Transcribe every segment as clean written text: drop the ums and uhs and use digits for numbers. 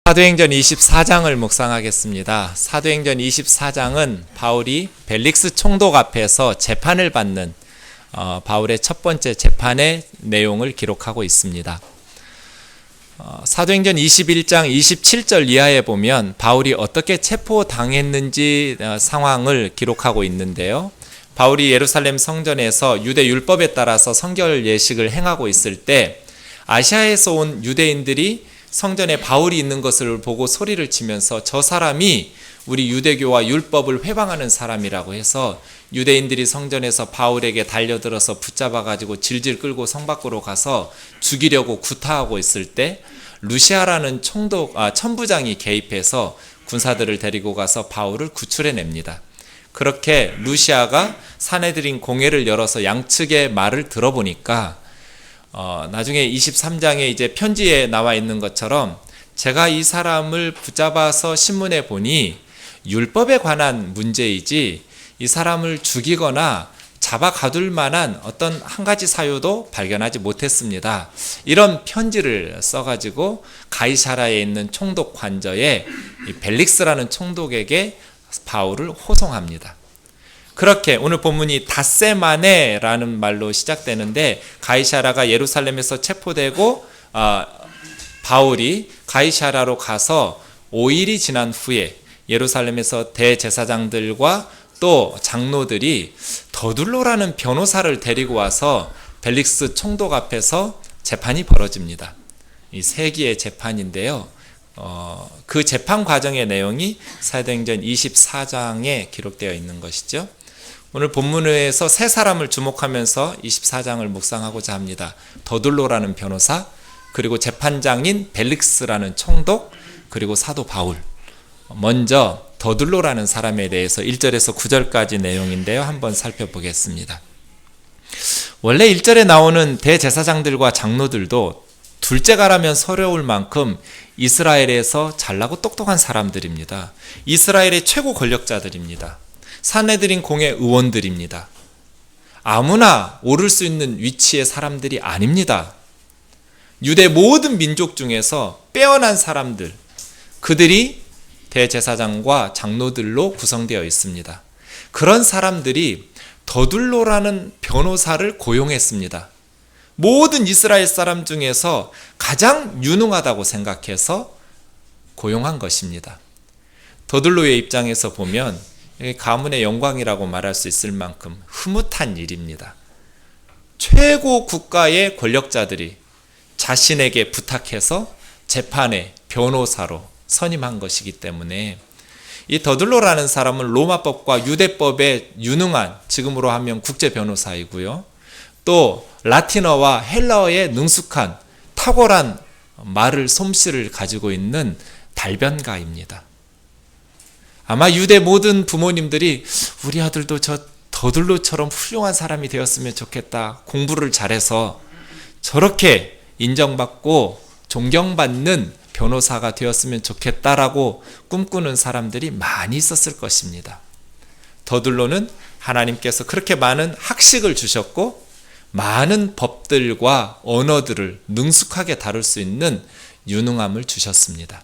사도행전 24장을 묵상하겠습니다. 사도행전 24장은 바울이 벨릭스 총독 앞에서 재판을 받는 바울의 첫 번째 재판의 내용을 기록하고 있습니다. 사도행전 21장 27절 이하에 보면 바울이 어떻게 체포당했는지 상황을 기록하고 있는데요. 바울이 예루살렘 성전에서 유대 율법에 따라서 성결 예식을 행하고 있을 때 아시아에서 온 유대인들이 성전에 바울이 있는 것을 보고 소리를 치면서 저 사람이 우리 유대교와 율법을 회방하는 사람이라고 해서 유대인들이 성전에서 바울에게 달려들어서 붙잡아가지고 질질 끌고 성 밖으로 가서 죽이려고 구타하고 있을 때 루시아라는 천부장이 개입해서 군사들을 데리고 가서 바울을 구출해냅니다. 그렇게 루시아가 사내들인 공회를 열어서 양측의 말을 들어보니까 나중에 23장에 이제 편지에 나와 있는 것처럼 제가 이 사람을 붙잡아서 신문에 보니 율법에 관한 문제이지 이 사람을 죽이거나 잡아 가둘 만한 어떤 한 가지 사유도 발견하지 못했습니다. 이런 편지를 써가지고 가이사라에 있는 총독 관저에 벨릭스라는 총독에게 바울을 호송합니다. 그렇게 오늘 본문이 닷세마네라는 말로 시작되는데 가이사라가 예루살렘에서 체포되고 바울이 가이사라로 가서 5일이 지난 후에 예루살렘에서 대제사장들과 또 장로들이 더둘로라는 변호사를 데리고 와서 벨릭스 총독 앞에서 재판이 벌어집니다. 이 세기의 재판인데요. 그 재판 과정의 내용이 사도행전 24장에 기록되어 있는 것이죠. 오늘 본문에서 세 사람을 주목하면서 24장을 묵상하고자 합니다. 더둘로라는 변호사, 그리고 재판장인 벨릭스라는 총독, 그리고 사도 바울. 먼저 더둘로라는 사람에 대해서 1절에서 9절까지 내용인데요. 한번 살펴보겠습니다. 원래 1절에 나오는 대제사장들과 장로들도 둘째가라면 서러울 만큼 이스라엘에서 잘나고 똑똑한 사람들입니다. 이스라엘의 최고 권력자들입니다. 사내들인 공회 의원들입니다. 아무나 오를 수 있는 위치의 사람들이 아닙니다. 유대 모든 민족 중에서 빼어난 사람들, 그들이 대제사장과 장로들로 구성되어 있습니다. 그런 사람들이 더둘로라는 변호사를 고용했습니다. 모든 이스라엘 사람 중에서 가장 유능하다고 생각해서 고용한 것입니다. 더둘로의 입장에서 보면 가문의 영광이라고 말할 수 있을 만큼 흐뭇한 일입니다. 최고 국가의 권력자들이 자신에게 부탁해서 재판의 변호사로 선임한 것이기 때문에 이 더둘로라는 사람은 로마법과 유대법에 유능한, 지금으로 하면 국제 변호사이고요. 또 라틴어와 헬라어에 능숙한 탁월한 말을 솜씨를 가지고 있는 달변가입니다. 아마 유대 모든 부모님들이 우리 아들도 저 더둘로처럼 훌륭한 사람이 되었으면 좋겠다. 공부를 잘해서 저렇게 인정받고 존경받는 변호사가 되었으면 좋겠다라고 꿈꾸는 사람들이 많이 있었을 것입니다. 더둘로는 하나님께서 그렇게 많은 학식을 주셨고 많은 법들과 언어들을 능숙하게 다룰 수 있는 유능함을 주셨습니다.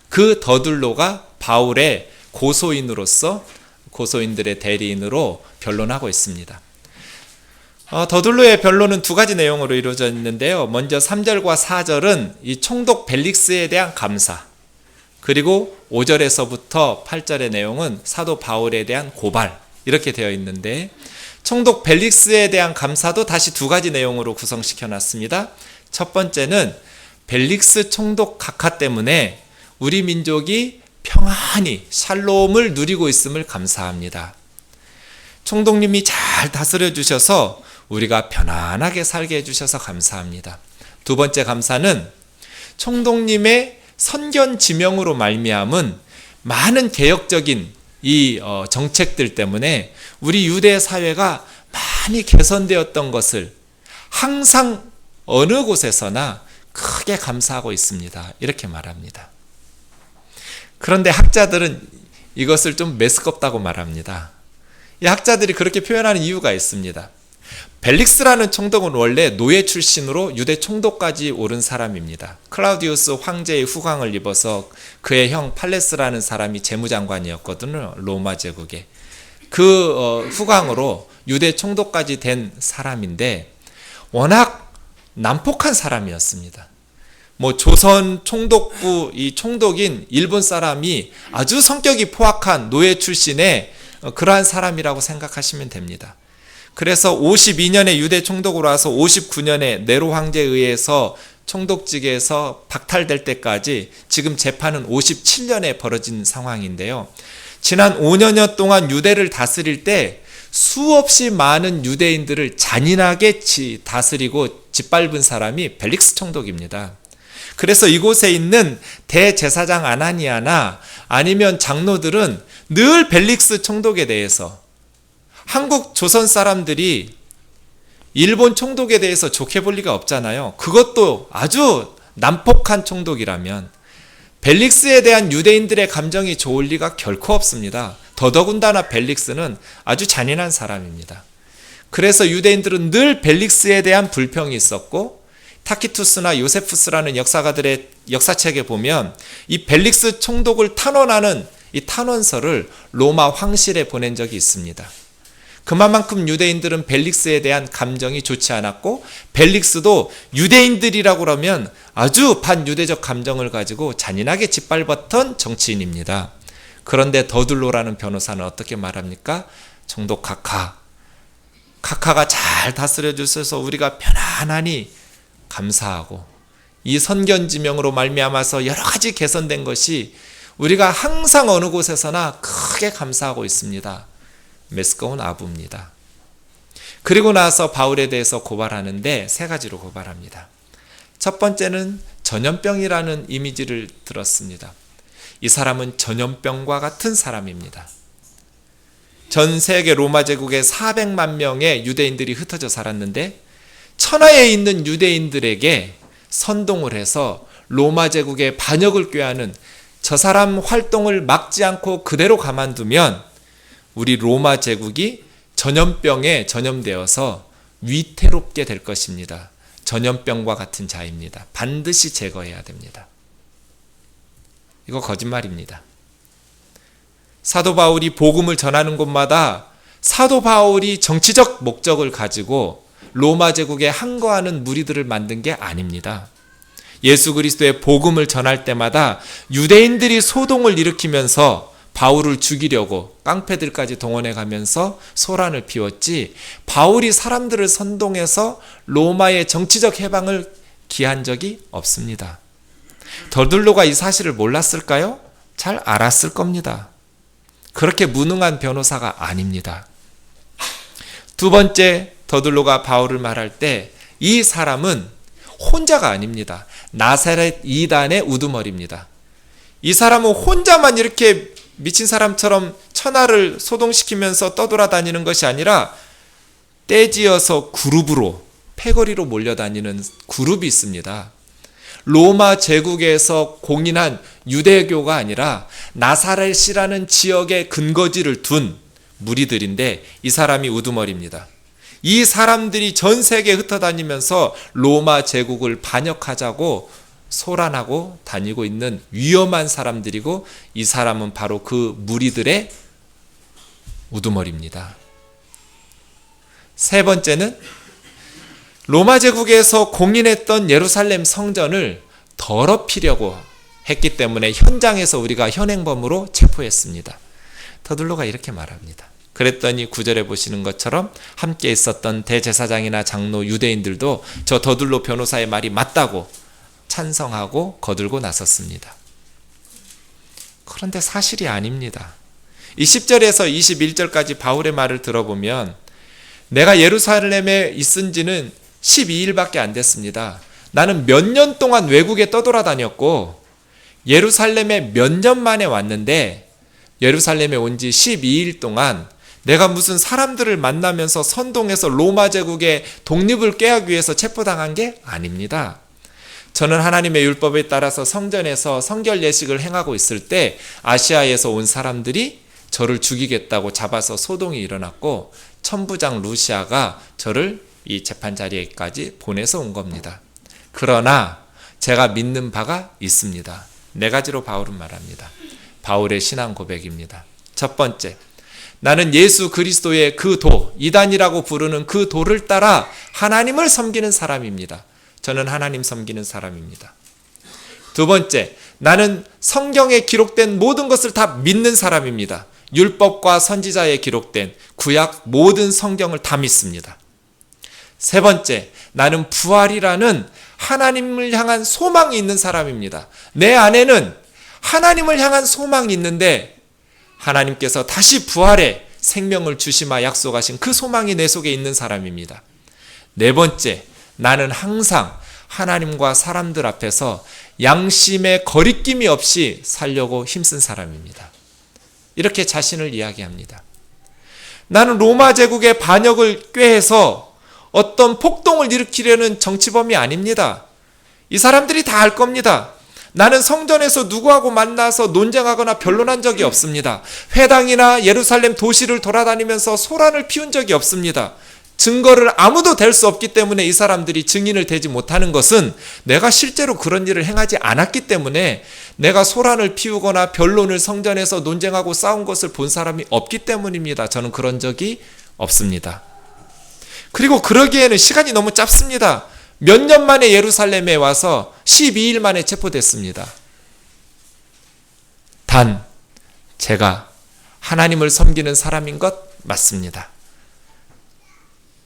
그 더둘로가 바울의 고소인으로서 고소인들의 대리인으로 변론하고 있습니다. 더둘로의 변론은 두 가지 내용으로 이루어져 있는데요. 먼저 3절과 4절은 이 총독 벨릭스에 대한 감사, 그리고 5절에서부터 8절의 내용은 사도 바울에 대한 고발, 이렇게 되어 있는데 총독 벨릭스에 대한 감사도 다시 두 가지 내용으로 구성시켜 놨습니다. 첫 번째는 벨릭스 총독 각하 때문에 우리 민족이 평안히 샬롬을 누리고 있음을 감사합니다. 총독님이 잘 다스려 주셔서 우리가 편안하게 살게 해주셔서 감사합니다. 두 번째 감사는 총독님의 선견 지명으로 말미암은 많은 개혁적인 이 정책들 때문에 우리 유대 사회가 많이 개선되었던 것을 항상 어느 곳에서나 크게 감사하고 있습니다. 이렇게 말합니다. 그런데 학자들은 이것을 좀 메스껍다고 말합니다. 이 학자들이 그렇게 표현하는 이유가 있습니다. 벨릭스라는 총독은 원래 노예 출신으로 유대 총독까지 오른 사람입니다. 클라우디우스 황제의 후광을 입어서 그의 형 팔레스라는 사람이 재무장관이었거든요. 로마 제국에. 그 후광으로 유대 총독까지 된 사람인데 워낙 난폭한 사람이었습니다. 조선 총독부 이 총독인 일본 사람이 아주 성격이 포악한 노예 출신의 그러한 사람이라고 생각하시면 됩니다. 그래서 52년에 유대 총독으로 와서 59년에 네로 황제에 의해서 총독직에서 박탈될 때까지 지금 재판은 57년에 벌어진 상황인데요. 지난 5년여 동안 유대를 다스릴 때 수없이 많은 유대인들을 잔인하게 다스리고 짓밟은 사람이 벨릭스 총독입니다. 그래서 이곳에 있는 대제사장 아나니아나 아니면 장로들은 늘 벨릭스 총독에 대해서 한국 조선 사람들이 일본 총독에 대해서 좋게 볼 리가 없잖아요. 그것도 아주 난폭한 총독이라면 벨릭스에 대한 유대인들의 감정이 좋을 리가 결코 없습니다. 더더군다나 벨릭스는 아주 잔인한 사람입니다. 그래서 유대인들은 늘 벨릭스에 대한 불평이 있었고 타키투스나 요세푸스라는 역사가들의 역사책에 보면 이 벨릭스 총독을 탄원하는 이 탄원서를 로마 황실에 보낸 적이 있습니다. 그만큼 유대인들은 벨릭스에 대한 감정이 좋지 않았고 벨릭스도 유대인들이라고 그러면 아주 반유대적 감정을 가지고 잔인하게 짓밟았던 정치인입니다. 그런데 더둘로라는 변호사는 어떻게 말합니까? 총독 카카가 잘 다스려 주셔서 우리가 편안하니 감사하고 이 선견지명으로 말미암아서 여러 가지 개선된 것이 우리가 항상 어느 곳에서나 크게 감사하고 있습니다. 메스꺼운 아부입니다. 그리고 나서 바울에 대해서 고발하는데 세 가지로 고발합니다. 첫 번째는 전염병이라는 이미지를 들었습니다. 이 사람은 전염병과 같은 사람입니다. 전 세계 로마 제국에 400만 명의 유대인들이 흩어져 살았는데 천하에 있는 유대인들에게 선동을 해서 로마 제국의 반역을 꾀하는 저 사람 활동을 막지 않고 그대로 가만두면 우리 로마 제국이 전염병에 전염되어서 위태롭게 될 것입니다. 전염병과 같은 자입니다. 반드시 제거해야 됩니다. 이거 거짓말입니다. 사도 바울이 복음을 전하는 곳마다 사도 바울이 정치적 목적을 가지고 로마 제국에 항거하는 무리들을 만든 게 아닙니다. 예수 그리스도의 복음을 전할 때마다 유대인들이 소동을 일으키면서 바울을 죽이려고 깡패들까지 동원해 가면서 소란을 피웠지 바울이 사람들을 선동해서 로마의 정치적 해방을 기한 적이 없습니다. 더둘로가 이 사실을 몰랐을까요? 잘 알았을 겁니다. 그렇게 무능한 변호사가 아닙니다. 두 번째, 더둘로가 바울을 말할 때 이 사람은 혼자가 아닙니다. 나사렛 이단의 우두머리입니다. 이 사람은 혼자만 이렇게 미친 사람처럼 천하를 소동시키면서 떠돌아다니는 것이 아니라 떼지어서 그룹으로 패거리로 몰려다니는 그룹이 있습니다. 로마 제국에서 공인한 유대교가 아니라 나사렛이라는 지역에 근거지를 둔 무리들인데 이 사람이 우두머리입니다. 이 사람들이 전 세계에 흩어다니면서 로마 제국을 반역하자고 소란하고 다니고 있는 위험한 사람들이고 이 사람은 바로 그 무리들의 우두머리입니다. 세 번째는 로마 제국에서 공인했던 예루살렘 성전을 더럽히려고 했기 때문에 현장에서 우리가 현행범으로 체포했습니다. 더둘로가 이렇게 말합니다. 그랬더니 9절에 보시는 것처럼 함께 있었던 대제사장이나 장로 유대인들도 저 더둘로 변호사의 말이 맞다고 찬성하고 거들고 나섰습니다. 그런데 사실이 아닙니다. 이 10절에서 21절까지 바울의 말을 들어보면 내가 예루살렘에 있은 지는 12일밖에 안 됐습니다. 나는 몇 년 동안 외국에 떠돌아다녔고 예루살렘에 몇 년 만에 왔는데 예루살렘에 온 지 12일 동안 내가 무슨 사람들을 만나면서 선동해서 로마 제국의 독립을 깨하기 위해서 체포당한 게 아닙니다. 저는 하나님의 율법에 따라서 성전에서 성결 예식을 행하고 있을 때 아시아에서 온 사람들이 저를 죽이겠다고 잡아서 소동이 일어났고 천부장 루시아가 저를 이 재판 자리에까지 보내서 온 겁니다. 그러나 제가 믿는 바가 있습니다. 네 가지로 바울은 말합니다. 바울의 신앙 고백입니다. 첫 번째, 나는 예수 그리스도의 그 도, 이단이라고 부르는 그 도를 따라 하나님을 섬기는 사람입니다. 저는 하나님 섬기는 사람입니다. 두 번째, 나는 성경에 기록된 모든 것을 다 믿는 사람입니다. 율법과 선지자에 기록된 구약 모든 성경을 다 믿습니다. 세 번째, 나는 부활이라는 하나님을 향한 소망이 있는 사람입니다. 내 안에는 하나님을 향한 소망이 있는데 하나님께서 다시 부활의 생명을 주시마 약속하신 그 소망이 내 속에 있는 사람입니다. 네 번째, 나는 항상 하나님과 사람들 앞에서 양심의 거리낌이 없이 살려고 힘쓴 사람입니다. 이렇게 자신을 이야기합니다. 나는 로마 제국의 반역을 꾀해서 어떤 폭동을 일으키려는 정치범이 아닙니다. 이 사람들이 다 알 겁니다. 나는 성전에서 누구하고 만나서 논쟁하거나 변론한 적이 없습니다. 회당이나 예루살렘 도시를 돌아다니면서 소란을 피운 적이 없습니다. 증거를 아무도 댈 수 없기 때문에 이 사람들이 증인을 대지 못하는 것은 내가 실제로 그런 일을 행하지 않았기 때문에, 내가 소란을 피우거나 변론을 성전에서 논쟁하고 싸운 것을 본 사람이 없기 때문입니다. 저는 그런 적이 없습니다. 그리고 그러기에는 시간이 너무 짧습니다. 몇 년 만에 예루살렘에 와서 12일 만에 체포됐습니다. 단 제가 하나님을 섬기는 사람인 것 맞습니다.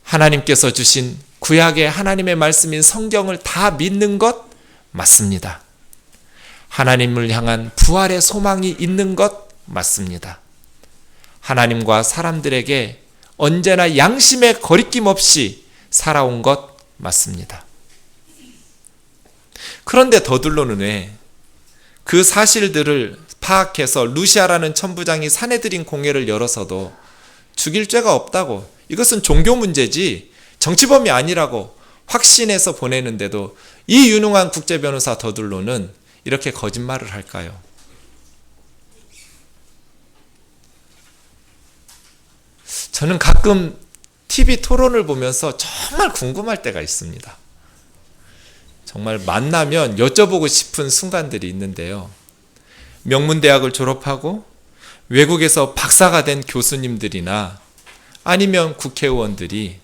하나님께서 주신 구약의 하나님의 말씀인 성경을 다 믿는 것 맞습니다. 하나님을 향한 부활의 소망이 있는 것 맞습니다. 하나님과 사람들에게 언제나 양심의 거리낌 없이 살아온 것 맞습니다. 그런데 더들로는 왜 그 사실들을 파악해서 루시아라는 천부장이 사내들인 공회를 열어서도 죽일 죄가 없다고, 이것은 종교 문제지 정치범이 아니라고 확신해서 보내는데도 이 유능한 국제변호사 더들로는 이렇게 거짓말을 할까요? 저는 가끔 TV 토론을 보면서 정말 궁금할 때가 있습니다. 정말 만나면 여쭤보고 싶은 순간들이 있는데요. 명문대학을 졸업하고 외국에서 박사가 된 교수님들이나 아니면 국회의원들이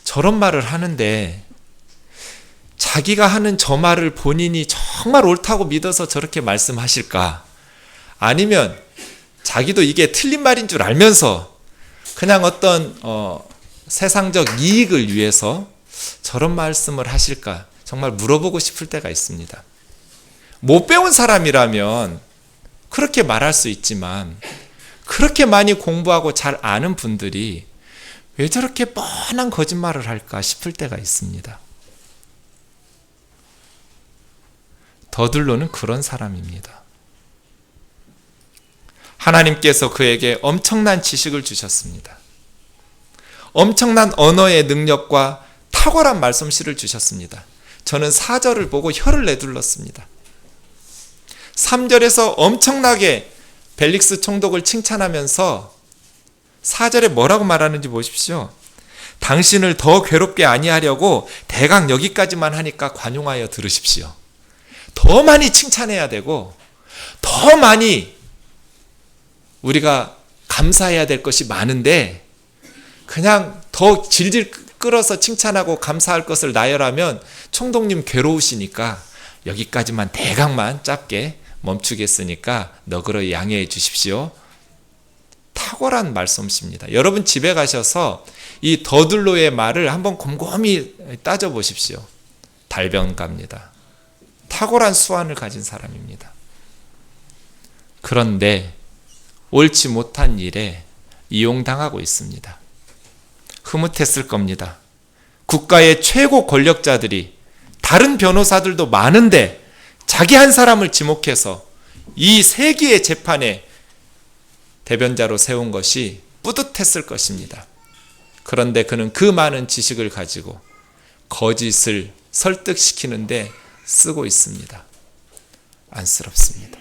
저런 말을 하는데 자기가 하는 저 말을 본인이 정말 옳다고 믿어서 저렇게 말씀하실까? 아니면 자기도 이게 틀린 말인 줄 알면서 그냥 어떤 세상적 이익을 위해서 저런 말씀을 하실까? 정말 물어보고 싶을 때가 있습니다. 못 배운 사람이라면 그렇게 말할 수 있지만 그렇게 많이 공부하고 잘 아는 분들이 왜 저렇게 뻔한 거짓말을 할까 싶을 때가 있습니다. 더들로는 그런 사람입니다. 하나님께서 그에게 엄청난 지식을 주셨습니다. 엄청난 언어의 능력과 탁월한 말솜씨를 주셨습니다. 저는 4절을 보고 혀를 내둘렀습니다. 3절에서 엄청나게 벨릭스 총독을 칭찬하면서 4절에 뭐라고 말하는지 보십시오. 당신을 더 괴롭게 아니하려고 대강 여기까지만 하니까 관용하여 들으십시오. 더 많이 칭찬해야 되고 더 많이 우리가 감사해야 될 것이 많은데 그냥 더 질질 끌어서 칭찬하고 감사할 것을 나열하면 총독님 괴로우시니까 여기까지만 대강만 짧게 멈추겠으니까 너그러 양해해 주십시오. 탁월한 말씀입니다. 여러분 집에 가셔서 이 더들로의 말을 한번 곰곰이 따져보십시오. 달변가입니다. 탁월한 수완을 가진 사람입니다. 그런데 옳지 못한 일에 이용당하고 있습니다. 흐뭇했을 겁니다. 국가의 최고 권력자들이, 다른 변호사들도 많은데 자기 한 사람을 지목해서 이 세기의 재판에 대변자로 세운 것이 뿌듯했을 것입니다. 그런데 그는 그 많은 지식을 가지고 거짓을 설득시키는데 쓰고 있습니다. 안쓰럽습니다.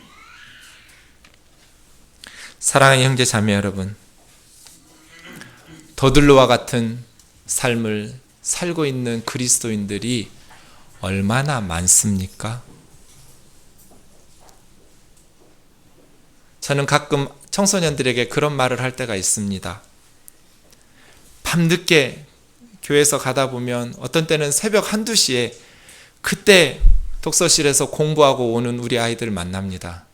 사랑하는 형제 자매 여러분, 더들로와 같은 삶을 살고 있는 그리스도인들이 얼마나 많습니까? 저는 가끔 청소년들에게 그런 말을 할 때가 있습니다. 밤늦게 교회에서 가다 보면 어떤 때는 새벽 1, 2시에 그때 독서실에서 공부하고 오는 우리 아이들 만납니다.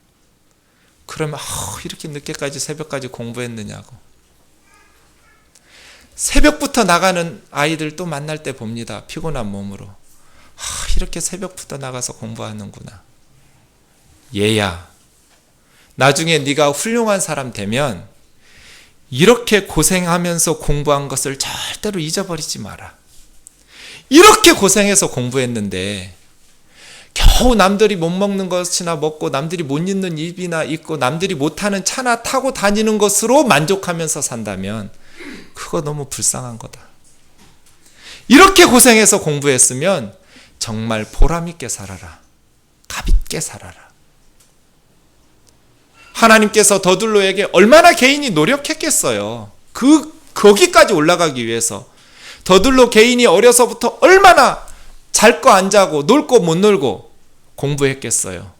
그러면 이렇게 늦게까지 새벽까지 공부했느냐고. 새벽부터 나가는 아이들 또 만날 때 봅니다. 피곤한 몸으로. 이렇게 새벽부터 나가서 공부하는구나. 얘야, 나중에 네가 훌륭한 사람 되면 이렇게 고생하면서 공부한 것을 절대로 잊어버리지 마라. 이렇게 고생해서 공부했는데 겨우 남들이 못 먹는 것이나 먹고 남들이 못 입는 입이나 입고 남들이 못하는 차나 타고 다니는 것으로 만족하면서 산다면 그거 너무 불쌍한 거다. 이렇게 고생해서 공부했으면 정말 보람 있게 살아라. 값 있게 살아라. 하나님께서 더둘로에게 얼마나 개인이 노력했겠어요. 거기까지 올라가기 위해서. 더둘로 개인이 어려서부터 얼마나 잘 거 안 자고 놀 거 못 놀고 공부했겠어요.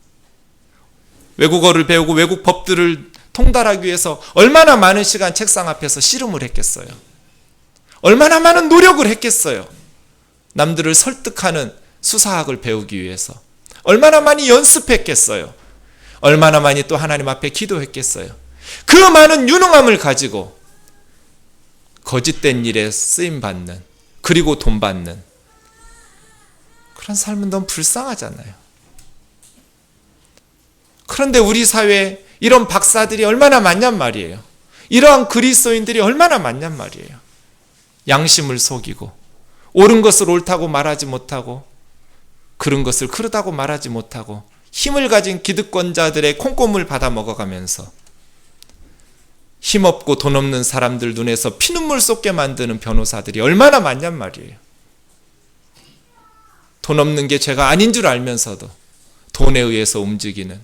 외국어를 배우고 외국 법들을 통달하기 위해서 얼마나 많은 시간 책상 앞에서 씨름을 했겠어요. 얼마나 많은 노력을 했겠어요. 남들을 설득하는 수사학을 배우기 위해서 얼마나 많이 연습했겠어요. 얼마나 많이 또 하나님 앞에 기도했겠어요. 그 많은 유능함을 가지고 거짓된 일에 쓰임받는, 그리고 돈 받는 그런 삶은 너무 불쌍하잖아요. 그런데 우리 사회에 이런 박사들이 얼마나 많냔 말이에요. 이러한 그리스도인들이 얼마나 많냔 말이에요. 양심을 속이고 옳은 것을 옳다고 말하지 못하고 그른 것을 그르다고 말하지 못하고 힘을 가진 기득권자들의 콩고물 받아 먹어가면서 힘없고 돈 없는 사람들 눈에서 피눈물 쏟게 만드는 변호사들이 얼마나 많냔 말이에요. 돈 없는 게 죄가 아닌 줄 알면서도 돈에 의해서 움직이는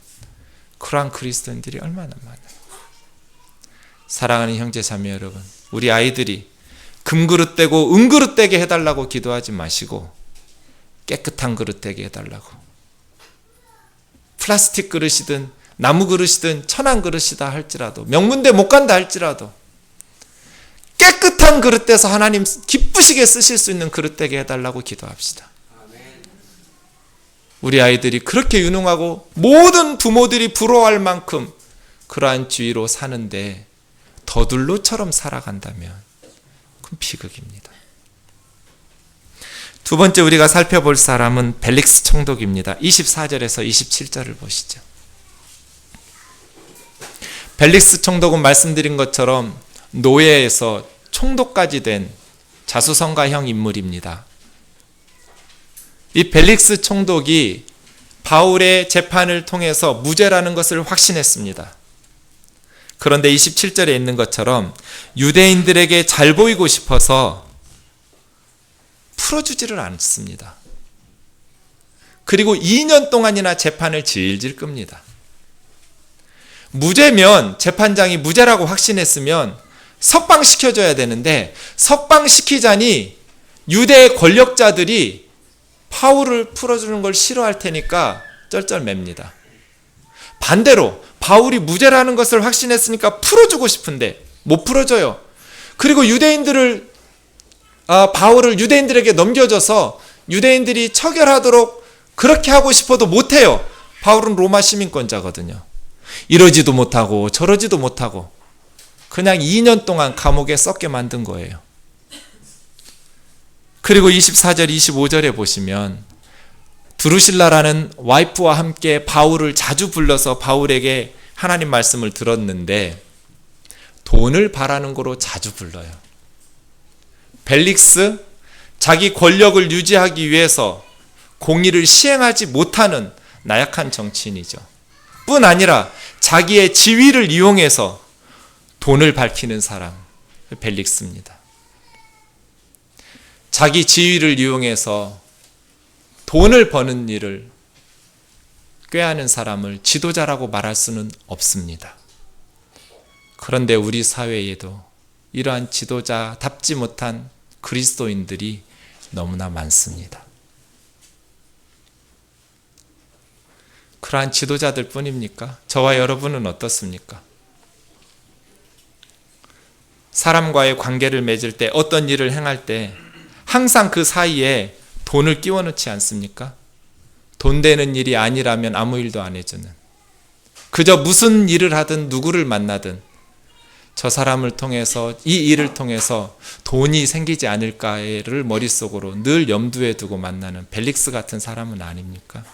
그러한 그리스도인들이 얼마나 많아요. 사랑하는 형제 자매 여러분, 우리 아이들이 금그릇 되고 은그릇 되게 해달라고 기도하지 마시고 깨끗한 그릇 되게 해달라고. 플라스틱 그릇이든 나무 그릇이든 천한 그릇이다 할지라도, 명문대 못 간다 할지라도 깨끗한 그릇 돼서 하나님 기쁘시게 쓰실 수 있는 그릇 되게 해달라고 기도합시다. 우리 아이들이 그렇게 유능하고 모든 부모들이 부러워할 만큼 그러한 주의로 사는데 더둘로처럼 살아간다면 그건 비극입니다. 두 번째 우리가 살펴볼 사람은 벨릭스 총독입니다. 24절에서 27절을 보시죠. 벨릭스 총독은 말씀드린 것처럼 노예에서 총독까지 된 자수성가형 인물입니다. 이 벨릭스 총독이 바울의 재판을 통해서 무죄라는 것을 확신했습니다. 그런데 27절에 있는 것처럼 유대인들에게 잘 보이고 싶어서 풀어주지를 않습니다. 그리고 2년 동안이나 재판을 질질 끕니다. 무죄면 재판장이 무죄라고 확신했으면 석방시켜줘야 되는데 석방시키자니 유대 권력자들이 바울을 풀어주는 걸 싫어할 테니까 쩔쩔맵니다. 반대로 바울이 무죄라는 것을 확신했으니까 풀어주고 싶은데 못 풀어줘요. 그리고 바울을 유대인들에게 넘겨줘서 유대인들이 처결하도록 그렇게 하고 싶어도 못해요. 바울은 로마 시민권자거든요. 이러지도 못하고 저러지도 못하고 그냥 2년 동안 감옥에 썩게 만든 거예요. 그리고 24절 25절에 보시면 드루실라라는 와이프와 함께 바울을 자주 불러서 바울에게 하나님 말씀을 들었는데 돈을 바라는 거로 자주 불러요. 벨릭스, 자기 권력을 유지하기 위해서 공의를 시행하지 못하는 나약한 정치인이죠. 뿐 아니라 자기의 지위를 이용해서 돈을 밝히는 사람, 벨릭스입니다. 자기 지위를 이용해서 돈을 버는 일을 꾀하는 사람을 지도자라고 말할 수는 없습니다. 그런데 우리 사회에도 이러한 지도자답지 못한 그리스도인들이 너무나 많습니다. 그러한 지도자들 뿐입니까? 저와 여러분은 어떻습니까? 사람과의 관계를 맺을 때, 어떤 일을 행할 때 항상 그 사이에 돈을 끼워 넣지 않습니까? 돈 되는 일이 아니라면 아무 일도 안 해주는, 그저 무슨 일을 하든 누구를 만나든 저 사람을 통해서, 이 일을 통해서 돈이 생기지 않을까를 머릿속으로 늘 염두에 두고 만나는 벨릭스 같은 사람은 아닙니까?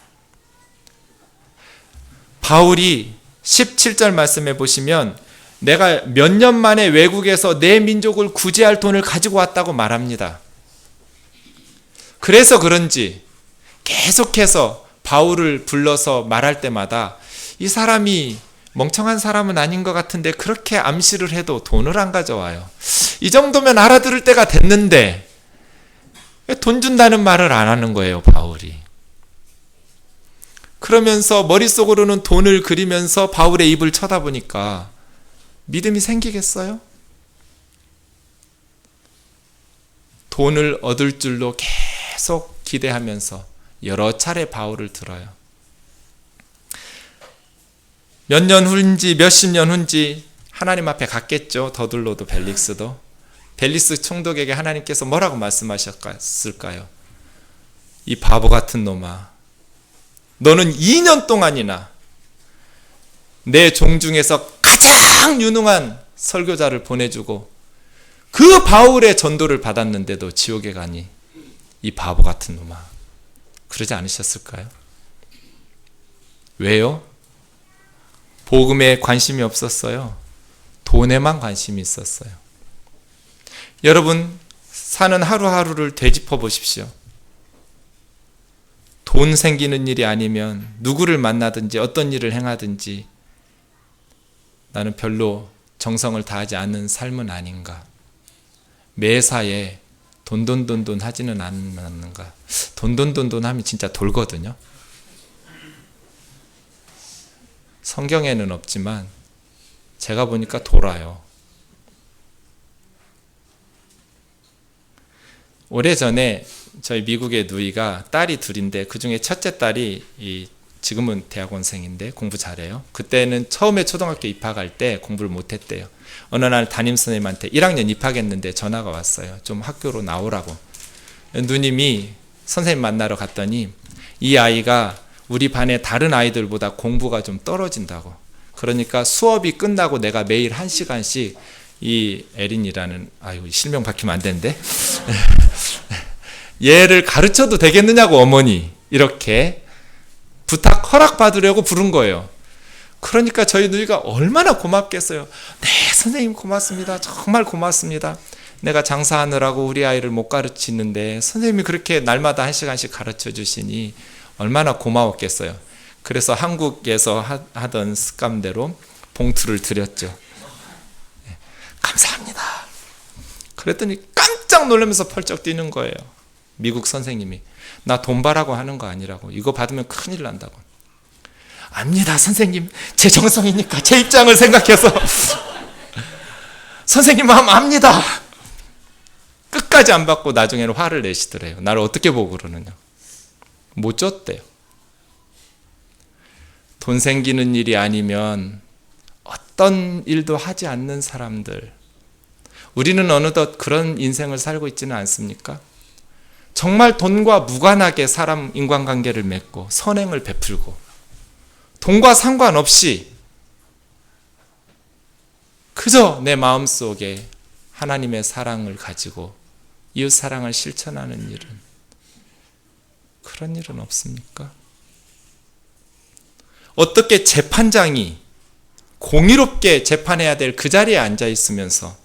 바울이 17절 말씀해 보시면 내가 몇 년 만에 외국에서 내 민족을 구제할 돈을 가지고 왔다고 말합니다. 그래서 그런지 계속해서 바울을 불러서 말할 때마다 이 사람이 멍청한 사람은 아닌 것 같은데 그렇게 암시를 해도 돈을 안 가져와요. 이 정도면 알아들을 때가 됐는데 왜 돈 준다는 말을 안 하는 거예요, 바울이. 그러면서 머릿속으로는 돈을 그리면서 바울의 입을 쳐다보니까 믿음이 생기겠어요? 돈을 얻을 줄로 계속 기대하면서 여러 차례 바울을 들어요. 몇 년 후인지 몇십 년 후인지 하나님 앞에 갔겠죠. 더둘로도 벨릭스도. 벨릭스 총독에게 하나님께서 뭐라고 말씀하셨을까요? 이 바보 같은 놈아, 너는 2년 동안이나 내 종 중에서 가장 유능한 설교자를 보내주고 그 바울의 전도를 받았는데도 지옥에 가니 이 바보 같은 놈아. 그러지 않으셨을까요? 왜요? 복음에 관심이 없었어요. 돈에만 관심이 있었어요. 여러분, 사는 하루하루를 되짚어 보십시오. 돈 생기는 일이 아니면 누구를 만나든지 어떤 일을 행하든지 나는 별로 정성을 다하지 않는 삶은 아닌가. 매사에 돈돈 하지는 않는가. 돈돈 하면 진짜 돌거든요. 성경에는 없지만 제가 보니까 돌아요. 오래전에 저희 미국의 누이가 딸이 둘인데 그중에 첫째 딸이 지금은 대학원생인데 공부 잘해요. 그때는 처음에 초등학교 입학할 때 공부를 못했대요. 어느 날 담임선생님한테 1학년 입학했는데 전화가 왔어요. 좀 학교로 나오라고. 누님이 선생님 만나러 갔더니 이 아이가 우리 반의 다른 아이들보다 공부가 좀 떨어진다고. 그러니까 수업이 끝나고 내가 매일 1시간씩 이 에린이라는, 아유 실명 밝히면 안 되는데 얘를 가르쳐도 되겠느냐고 어머니 이렇게 부탁 허락받으려고 부른 거예요. 그러니까 저희 누이가 얼마나 고맙겠어요. 네 선생님 고맙습니다. 정말 고맙습니다. 내가 장사하느라고 우리 아이를 못 가르치는데 선생님이 그렇게 날마다 1시간씩 가르쳐 주시니 얼마나 고마웠겠어요. 그래서 한국에서 하던 습관대로 봉투를 드렸죠. 네, 감사합니다. 그랬더니 깜짝 놀라면서 펄쩍 뛰는 거예요. 미국 선생님이. 나 돈 바라고 하는 거 아니라고. 이거 받으면 큰일 난다고. 압니다 선생님. 제 정성이니까 제 입장을 생각해서 선생님 마음 압니다. 끝까지 안 받고 나중에는 화를 내시더래요. 나를 어떻게 보고 그러느냐. 못 줬대요. 돈 생기는 일이 아니면 어떤 일도 하지 않는 사람들, 우리는 어느덧 그런 인생을 살고 있지는 않습니까? 정말 돈과 무관하게 사람 인간관계를 맺고 선행을 베풀고 돈과 상관없이 그저 내 마음속에 하나님의 사랑을 가지고 이웃 사랑을 실천하는 일은, 그런 일은 없습니까? 어떻게 재판장이 공의롭게 재판해야 될 그 자리에 앉아 있으면서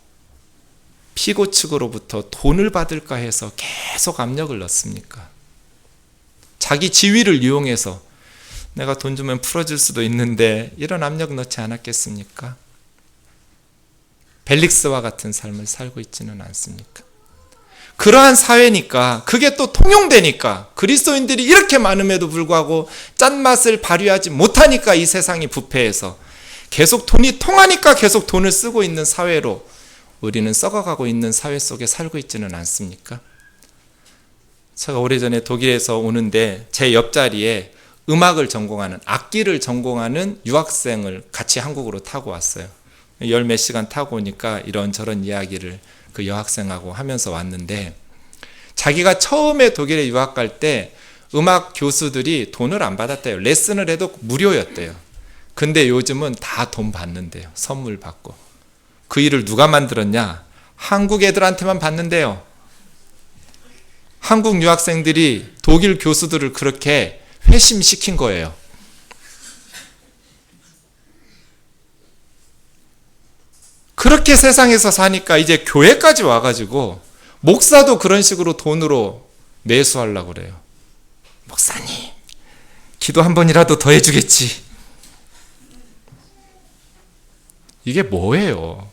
피고 측으로부터 돈을 받을까 해서 계속 압력을 넣습니까? 자기 지위를 이용해서 내가 돈 주면 풀어줄 수도 있는데 이런 압력 넣지 않았겠습니까? 벨릭스와 같은 삶을 살고 있지는 않습니까? 그러한 사회니까, 그게 또 통용되니까, 그리스도인들이 이렇게 많음에도 불구하고 짠맛을 발휘하지 못하니까 이 세상이 부패해서 계속 돈이 통하니까 계속 돈을 쓰고 있는 사회로 우리는 썩어가고 있는 사회 속에 살고 있지는 않습니까? 제가 오래전에 독일에서 오는데 제 옆자리에 음악을 전공하는, 악기를 전공하는 유학생을 같이 한국으로 타고 왔어요. 열 몇 시간 타고 오니까 이런저런 이야기를 그 여학생하고 하면서 왔는데, 자기가 처음에 독일에 유학 갈 때 음악 교수들이 돈을 안 받았대요. 레슨을 해도 무료였대요. 근데 요즘은 다 돈 받는데요. 선물 받고. 그 일을 누가 만들었냐? 한국 애들한테만 받는데요. 한국 유학생들이 독일 교수들을 그렇게 회심시킨 거예요. 그렇게 세상에서 사니까 이제 교회까지 와가지고 목사도 그런 식으로 돈으로 매수하려고 그래요. 목사님, 기도 한 번이라도 더 해주겠지. 이게 뭐예요?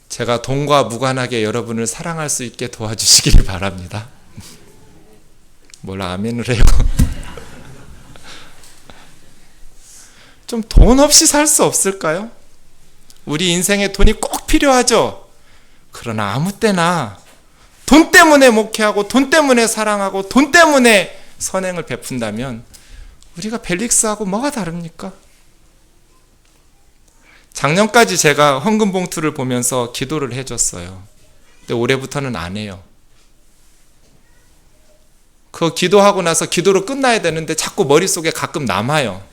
제가 돈과 무관하게 여러분을 사랑할 수 있게 도와주시기를 바랍니다. 뭘 아멘을 해요? 좀 돈 없이 살 수 없을까요? 우리 인생에 돈이 꼭 필요하죠. 그러나 아무 때나 돈 때문에 목회하고 돈 때문에 사랑하고 돈 때문에 선행을 베푼다면 우리가 벨릭스하고 뭐가 다릅니까? 작년까지 제가 헌금 봉투를 보면서 기도를 해줬어요. 근데 올해부터는 안 해요. 그 기도하고 나서 기도로 끝나야 되는데 자꾸 머릿속에 가끔 남아요.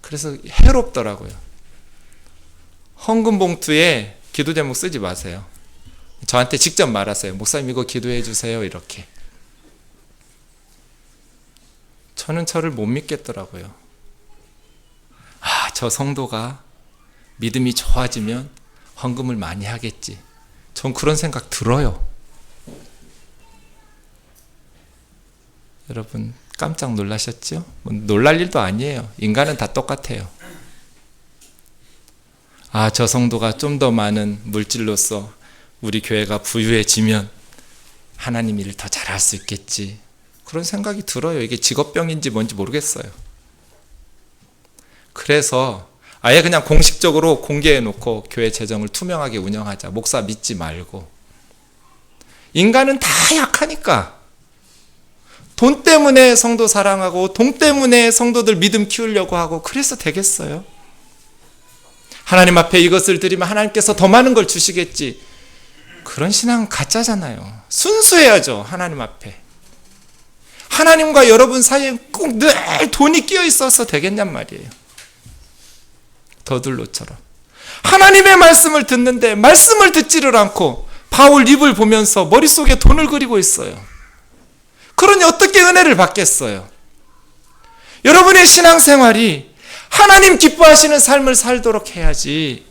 그래서 해롭더라고요. 헌금 봉투에 기도 제목 쓰지 마세요. 저한테 직접 말하세요. 목사님 이거 기도해 주세요. 이렇게. 저는 저를 못 믿겠더라고요. 저 성도가 믿음이 좋아지면 헌금을 많이 하겠지. 전 그런 생각 들어요. 여러분 깜짝 놀라셨죠? 놀랄 일도 아니에요. 인간은 다 똑같아요. 저 성도가 좀 더 많은 물질로서 우리 교회가 부유해지면 하나님 일을 더 잘할 수 있겠지. 그런 생각이 들어요. 이게 직업병인지 뭔지 모르겠어요. 그래서 아예 그냥 공식적으로 공개해놓고 교회 재정을 투명하게 운영하자. 목사 믿지 말고. 인간은 다 약하니까. 돈 때문에 성도 사랑하고 돈 때문에 성도들 믿음 키우려고 하고 그래서 되겠어요? 하나님 앞에 이것을 드리면 하나님께서 더 많은 걸 주시겠지. 그런 신앙은 가짜잖아요. 순수해야죠. 하나님 앞에. 하나님과 여러분 사이에 꼭 늘 돈이 끼어 있어서 되겠냔 말이에요. 더들로처럼. 하나님의 말씀을 듣는데 말씀을 듣지를 않고 바울 입을 보면서 머릿속에 돈을 그리고 있어요. 그러니 어떻게 은혜를 받겠어요? 여러분의 신앙생활이 하나님 기뻐하시는 삶을 살도록 해야지.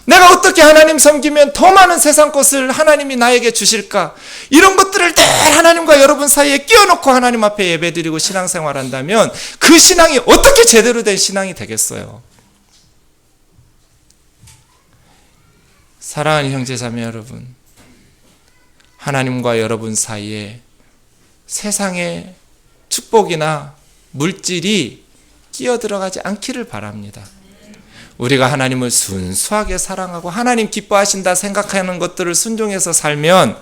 내가 어떻게 하나님 섬기면 더 많은 세상 것을 하나님이 나에게 주실까? 이런 것들을 늘 하나님과 여러분 사이에 끼워놓고 하나님 앞에 예배드리고 신앙생활한다면 그 신앙이 어떻게 제대로 된 신앙이 되겠어요? 사랑하는 형제자매 여러분, 하나님과 여러분 사이에 세상의 축복이나 물질이 끼어들어가지 않기를 바랍니다. 우리가 하나님을 순수하게 사랑하고 하나님 기뻐하신다 생각하는 것들을 순종해서 살면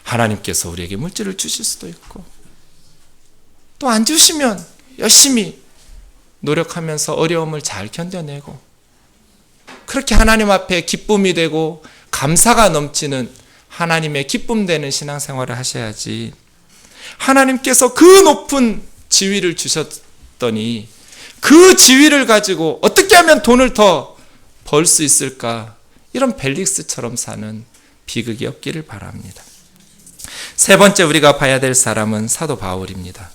하나님께서 우리에게 물질을 주실 수도 있고 또 안 주시면 열심히 노력하면서 어려움을 잘 견뎌내고 그렇게 하나님 앞에 기쁨이 되고 감사가 넘치는 하나님의 기쁨 되는 신앙생활을 하셔야지. 하나님께서 그 높은 지위를 주셨더니 그 지위를 가지고 어떻게 하면 돈을 더 벌 수 있을까? 이런 벨릭스처럼 사는 비극이 없기를 바랍니다. 세 번째 우리가 봐야 될 사람은 사도 바울입니다.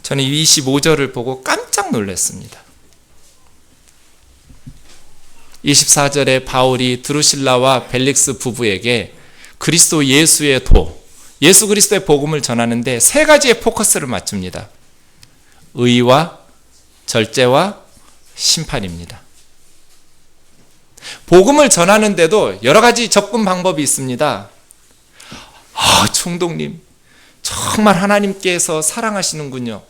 저는 25절을 보고 깜짝 놀랐습니다. 24절에 바울이 드루실라와 벨릭스 부부에게 그리스도 예수의 예수 그리스도의 복음을 전하는데 세 가지의 포커스를 맞춥니다. 의와 절제와 심판입니다. 복음을 전하는데도 여러 가지 접근 방법이 있습니다. 총독님, 정말 하나님께서 사랑하시는군요.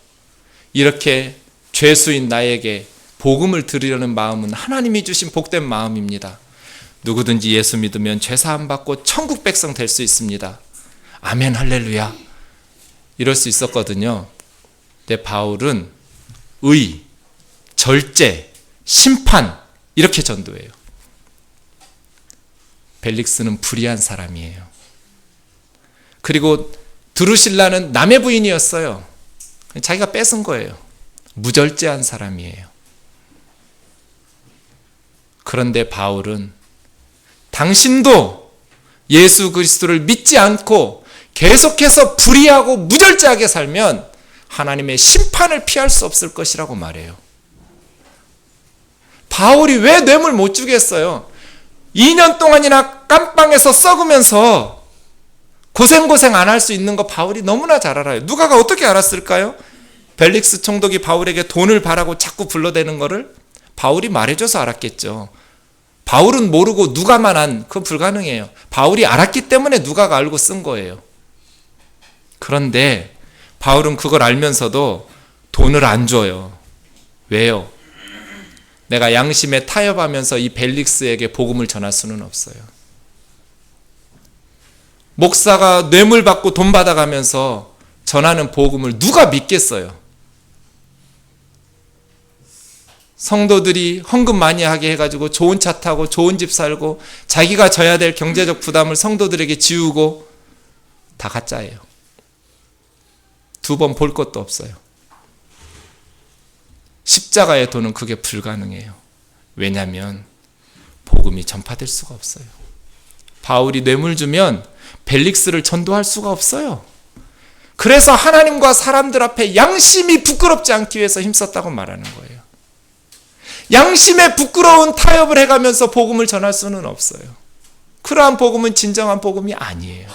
이렇게 죄수인 나에게 복음을 들으려는 마음은 하나님이 주신 복된 마음입니다. 누구든지 예수 믿으면 죄사함 받고 천국 백성 될 수 있습니다. 아멘 할렐루야 이럴 수 있었거든요. 근데 바울은 의, 절제, 심판 이렇게 전도해요. 벨릭스는 불의한 사람이에요. 그리고 드루실라는 남의 부인이었어요. 자기가 뺏은 거예요. 무절제한 사람이에요. 그런데 바울은 당신도 예수 그리스도를 믿지 않고 계속해서 불의하고 무절제하게 살면 하나님의 심판을 피할 수 없을 것이라고 말해요. 바울이 왜 뇌물 못 주겠어요? 2년 동안이나 깜빵에서 썩으면서 고생 안 할 수 있는 거 바울이 너무나 잘 알아요. 누가가 어떻게 알았을까요? 벨릭스 총독이 바울에게 돈을 바라고 자꾸 불러대는 거를 바울이 말해줘서 알았겠죠. 바울은 모르고 누가만 안, 그건 불가능해요. 바울이 알았기 때문에 누가가 알고 쓴 거예요. 그런데 바울은 그걸 알면서도 돈을 안 줘요. 왜요? 내가 양심에 타협하면서 이 벨릭스에게 복음을 전할 수는 없어요. 목사가 뇌물 받고 돈 받아가면서 전하는 복음을 누가 믿겠어요? 성도들이 헌금 많이 하게 해가지고 좋은 차 타고 좋은 집 살고 자기가 져야 될 경제적 부담을 성도들에게 지우고 다 가짜예요. 2번 볼 것도 없어요. 십자가의 도는 그게 불가능해요. 왜냐하면 복음이 전파될 수가 없어요. 바울이 뇌물 주면 벨릭스를 전도할 수가 없어요. 그래서 하나님과 사람들 앞에 양심이 부끄럽지 않기 위해서 힘썼다고 말하는 거예요. 양심에 부끄러운 타협을 해가면서 복음을 전할 수는 없어요. 그러한 복음은 진정한 복음이 아니에요.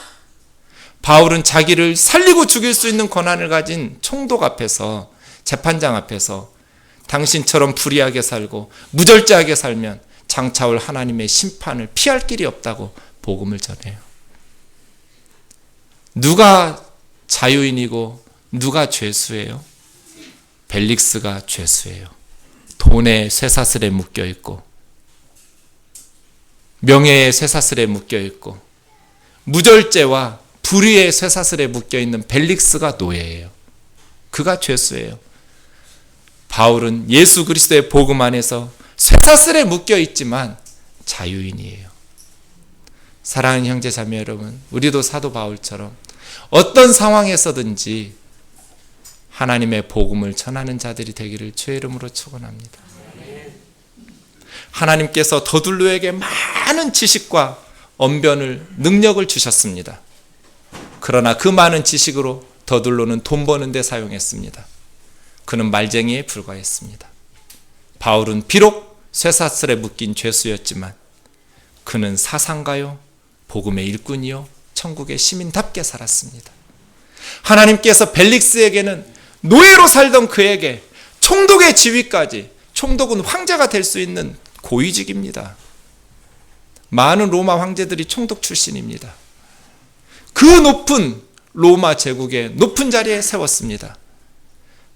바울은 자기를 살리고 죽일 수 있는 권한을 가진 총독 앞에서, 재판장 앞에서 당신처럼 불의하게 살고 무절제하게 살면 장차 올 하나님의 심판을 피할 길이 없다고 복음을 전해요. 누가 자유인이고 누가 죄수예요? 벨릭스가 죄수예요. 돈의 쇠사슬에 묶여 있고 명예의 쇠사슬에 묶여 있고 무절제와 불의의 쇠사슬에 묶여 있는 벨릭스가 노예예요. 그가 죄수예요. 바울은 예수 그리스도의 복음 안에서 쇠사슬에 묶여 있지만 자유인이에요. 사랑하는 형제 자매 여러분, 우리도 사도 바울처럼 어떤 상황에서든지 하나님의 복음을 전하는 자들이 되기를 주의 이름으로 축원합니다. 하나님께서 더둘로에게 많은 지식과 언변을, 능력을 주셨습니다. 그러나 그 많은 지식으로 더둘로는 돈 버는 데 사용했습니다. 그는 말쟁이에 불과했습니다. 바울은 비록 쇠사슬에 묶인 죄수였지만 그는 사상가요, 복음의 일꾼이요, 천국의 시민답게 살았습니다. 하나님께서 벨릭스에게는 노예로 살던 그에게 총독의 지위까지, 총독은 황제가 될 수 있는 고위직입니다. 많은 로마 황제들이 총독 출신입니다. 그 높은 로마 제국의 높은 자리에 세웠습니다.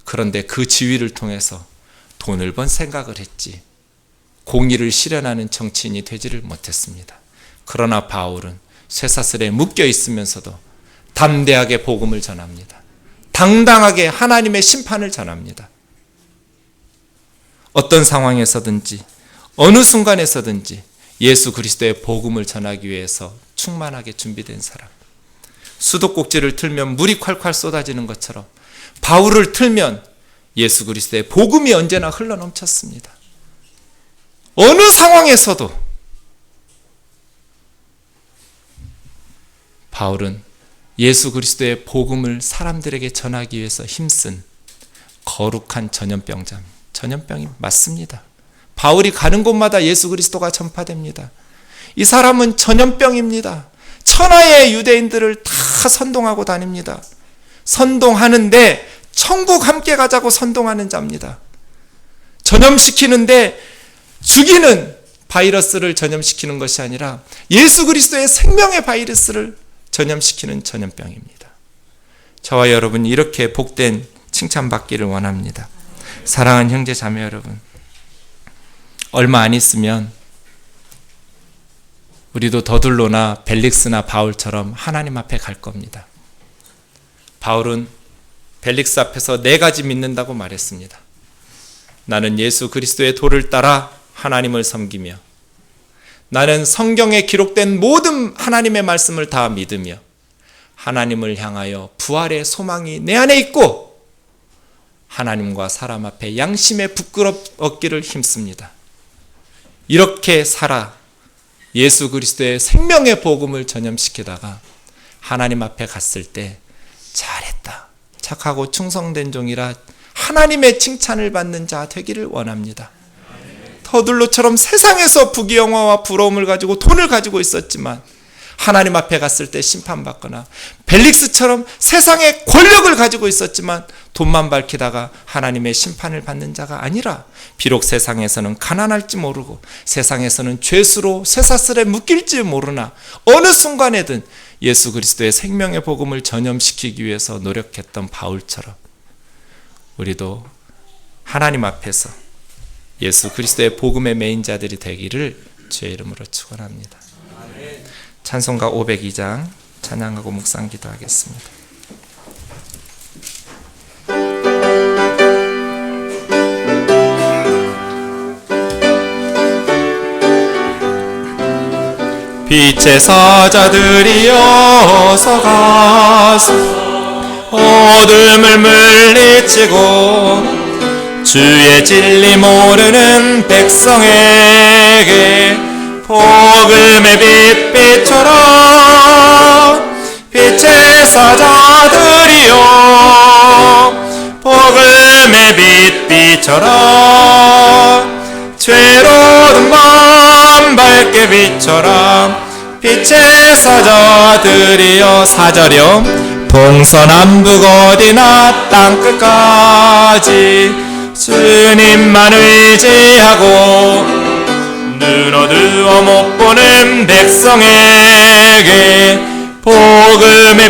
그런데 그 지위를 통해서 돈을 번 생각을 했지 공의를 실현하는 정치인이 되지를 못했습니다. 그러나 바울은 쇠사슬에 묶여 있으면서도 담대하게 복음을 전합니다. 당당하게 하나님의 심판을 전합니다. 어떤 상황에서든지 어느 순간에서든지 예수 그리스도의 복음을 전하기 위해서 충만하게 준비된 사람. 수도꼭지를 틀면 물이 콸콸 쏟아지는 것처럼 바울을 틀면 예수 그리스도의 복음이 언제나 흘러넘쳤습니다. 어느 상황에서도 바울은 예수 그리스도의 복음을 사람들에게 전하기 위해서 힘쓴 거룩한 전염병자입니다. 전염병이 맞습니다. 바울이 가는 곳마다 예수 그리스도가 전파됩니다. 이 사람은 전염병입니다. 천하의 유대인들을 다 선동하고 다닙니다. 선동하는데 천국 함께 가자고 선동하는 자입니다. 전염시키는데 죽이는 바이러스를 전염시키는 것이 아니라 예수 그리스도의 생명의 바이러스를 전염시키는 전염병입니다. 저와 여러분 이렇게 복된 칭찬받기를 원합니다. 사랑하는 형제 자매 여러분, 얼마 안 있으면 우리도 더둘로나 벨릭스나 바울처럼 하나님 앞에 갈 겁니다. 바울은 벨릭스 앞에서 4가지 믿는다고 말했습니다. 나는 예수 그리스도의 도를 따라 하나님을 섬기며, 나는 성경에 기록된 모든 하나님의 말씀을 다 믿으며, 하나님을 향하여 부활의 소망이 내 안에 있고, 하나님과 사람 앞에 양심에 부끄럽기를 힘씁니다. 이렇게 살아 예수 그리스도의 생명의 복음을 전염시키다가 하나님 앞에 갔을 때 잘했다, 착하고 충성된 종이라 하나님의 칭찬을 받는 자 되기를 원합니다. 더둘로처럼 세상에서 부귀영화와 부러움을 가지고 돈을 가지고 있었지만 하나님 앞에 갔을 때 심판받거나, 벨릭스처럼 세상의 권력을 가지고 있었지만 돈만 밝히다가 하나님의 심판을 받는 자가 아니라, 비록 세상에서는 가난할지 모르고 세상에서는 죄수로 쇠사슬에 묶일지 모르나 어느 순간에든 예수 그리스도의 생명의 복음을 전염시키기 위해서 노력했던 바울처럼 우리도 하나님 앞에서 예수 그리스도의 복음의 메인자들이 되기를 주의 이름으로 축원합니다. 찬송가 502장 찬양하고 묵상 기도하겠습니다. 빛의 사자들이여 서가서 어둠을 물리치고 주의 진리 모르는 백성에게 복음의 빛비처럼, 빛의 사자들이여 복음의 빛비처럼, 죄로운 밤 밝게 비춰라. 빛의 사자들이여 4절이요 동서남북 어디나 땅끝까지 주님만 의지하고 눈 어두워 못 보는 백성에게 복음의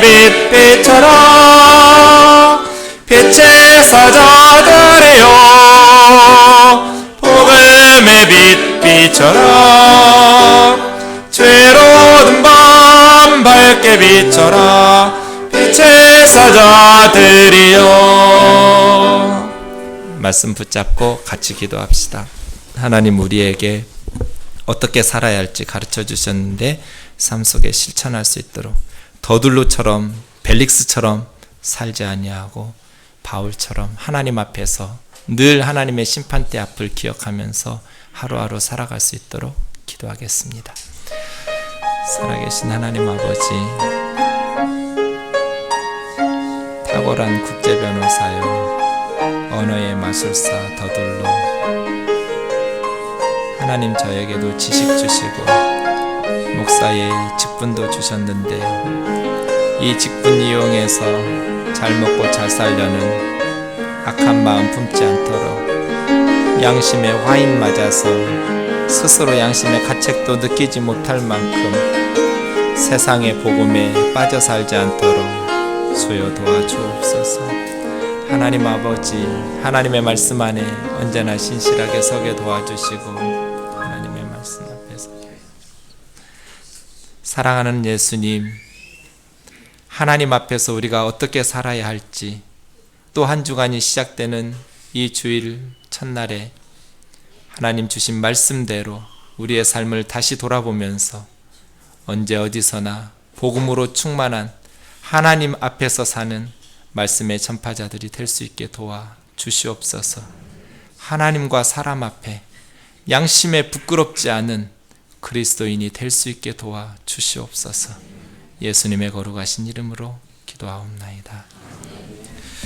빛비처럼, 빛의 사자들이여 복음의 빛비처럼, 죄로운 밤 밝게 비춰라. 빛의 사자들이여. 말씀 붙잡고 같이 기도합시다. 하나님, 우리에게 어떻게 살아야 할지 가르쳐 주셨는데 삶 속에 실천할 수 있도록 더둘로처럼 벨릭스처럼 살지 아니하고 바울처럼 하나님 앞에서 늘 하나님의 심판대 앞을 기억하면서 하루하루 살아갈 수 있도록 기도하겠습니다. 살아계신 하나님 아버지, 탁월한 국제 변호사요, 언어의 마술사 더둘로, 하나님 저에게도 지식 주시고 목사의 직분도 주셨는데 이 직분 이용해서 잘 먹고 잘 살려는 악한 마음 품지 않도록 양심에 화인 맞아서 스스로 양심의 가책도 느끼지 못할 만큼 세상의 복음에 빠져 살지 않도록 주여 도와주옵소서. 하나님 아버지, 하나님의 말씀 안에 언제나 신실하게 서게 도와주시고 하나님의 말씀 앞에서 사랑하는 예수님, 하나님 앞에서 우리가 어떻게 살아야 할지, 또 한 주간이 시작되는 이 주일 첫날에 하나님 주신 말씀대로 우리의 삶을 다시 돌아보면서 언제 어디서나 복음으로 충만한 하나님 앞에서 사는 말씀의 전파자들이 될 수 있게 도와 주시옵소서. 하나님과 사람 앞에 양심에 부끄럽지 않은 그리스도인이 될 수 있게 도와 주시옵소서. 예수님의 거룩하신 이름으로 기도하옵나이다.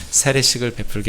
세례식을 베풀겠습니다.